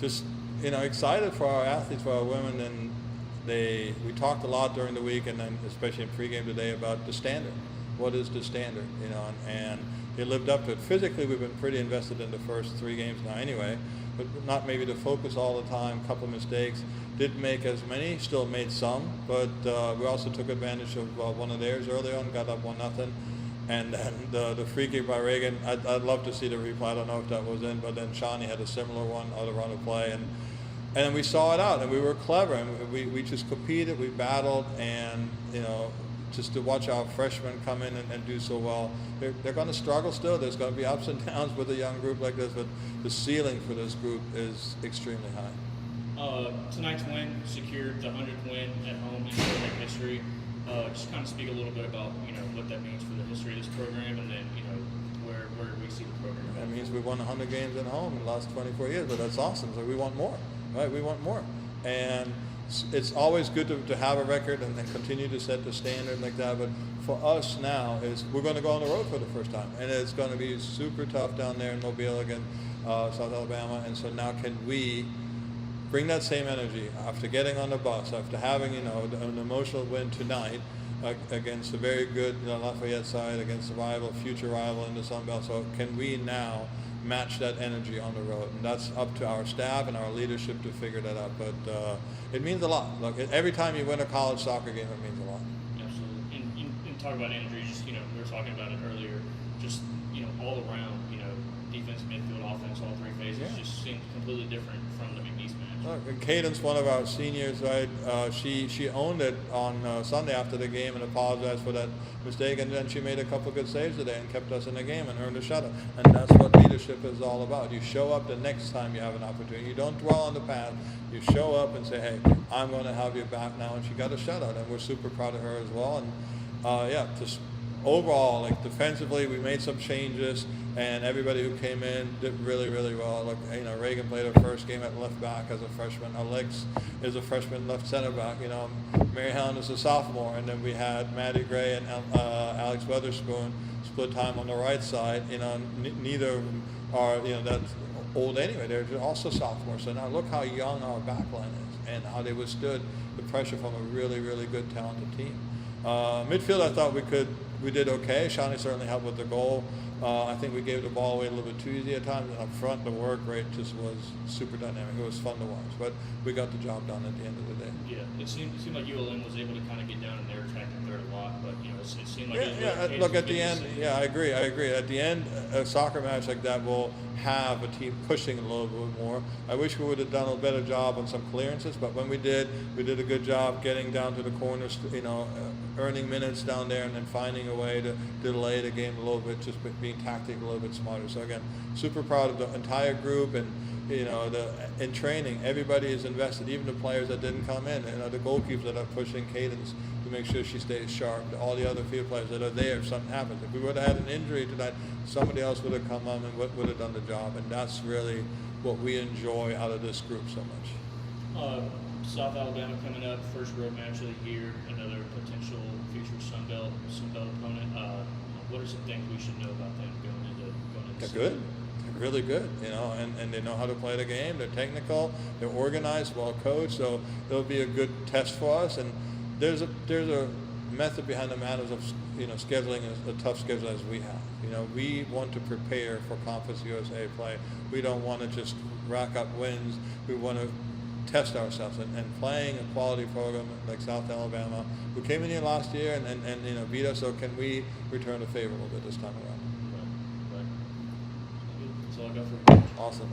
just excited for our athletes, for our women, and we talked a lot during the week, and then especially in pregame today about the standard. What is the standard? And they lived up to it. Physically, we've been pretty invested in the first 3 games now anyway, but not maybe to focus all the time. A couple of mistakes. Didn't make as many, still made some, but we also took advantage of one of theirs early on, got up 1-0. And then the free kick by Reagan, I'd love to see the replay. I don't know if that was in, but then Shawnee had a similar one, other run of play, and then we saw it out, and we were clever, and we just competed, we battled, and just to watch our freshmen come in and do so well. They're going to struggle still. There's going to be ups and downs with a young group like this, but the ceiling for this group is extremely high. Tonight's win secured the 100th win at home in program history. Just kind of speak a little bit about what that means for the history of this program, and then where we see the program. That means we won 100 games at home in the last 24 years, but that's awesome. So we want more, right? We want more, and it's always good to have a record and continue to set the standard like that. But for us now we're going to go on the road for the first time, and it's going to be super tough down there in Mobile against South Alabama. And so now can we bring that same energy after getting on the bus, after having an emotional win tonight against a very good Lafayette side, against a future rival in the Sun Belt? So can we now match that energy on the road? And that's up to our staff and our leadership to figure that out. But it means a lot. Look, every time you win a college soccer game, it means a lot. Absolutely. And talk about energy. Just we were talking about it earlier. Just all around. Defense, midfield, offense, all 3 phases just seemed completely different from the McNeese match. Look, Cadence, one of our seniors, right? She owned it on Sunday after the game and apologized for that mistake, and then she made a couple of good saves today and kept us in the game and earned a shutout. And that's what leadership is all about. You show up the next time you have an opportunity. You don't dwell on the past. You show up and say, hey, I'm going to have your back now, and she got a shutout, and we're super proud of her as well. And just overall, defensively, we made some changes, and everybody who came in did really, really well. Look, Reagan played her first game at left back as a freshman. Alex is a freshman left center back. Mary Helen is a sophomore, and then we had Maddie Gray and Alex Weatherspoon split time on the right side. Neither of them are that old anyway. They're also sophomores. So now look how young our back line is and how they withstood the pressure from a really, really good, talented team. Midfield, I thought we did okay. Shawnee certainly helped with the goal. I think we gave the ball away a little bit too easy at times. And up front, the work rate just was super dynamic. It was fun to watch, but we got the job done at the end of the day. Yeah, it seemed like ULM was able to kind of get down in their track and third a lot, but it seemed like look, at the end, I agree. At the end, a soccer match like that will have a team pushing a little bit more. I wish we would have done a better job on some clearances, but when we did a good job getting down to the corners, earning minutes down there, and then finding a way to delay the game a little bit, just being tactical a little bit smarter. So again, super proud of the entire group, and in training, everybody is invested, even the players that didn't come in, the goalkeepers that are pushing Cadence to make sure she stays sharp, all the other field players that are there if something happens. If we would have had an injury tonight, somebody else would have come on and would have done the job, and that's really what we enjoy out of this group so much. South Alabama coming up, first road match of the year, another potential future Sun Belt opponent. What are some things we should know about them going into They're good. They're really good, and they know how to play the game. They're technical, they're organized, well coached, so it'll be a good test for us. And there's a method behind the madness of scheduling a tough schedule as we have. We want to prepare for Conference USA play. We don't want to just rack up wins. We want to test ourselves, and playing a quality program like South Alabama, who came in here last year and beat us. So can we return the favor a little bit this time around? Right. That's all I got for you. Awesome.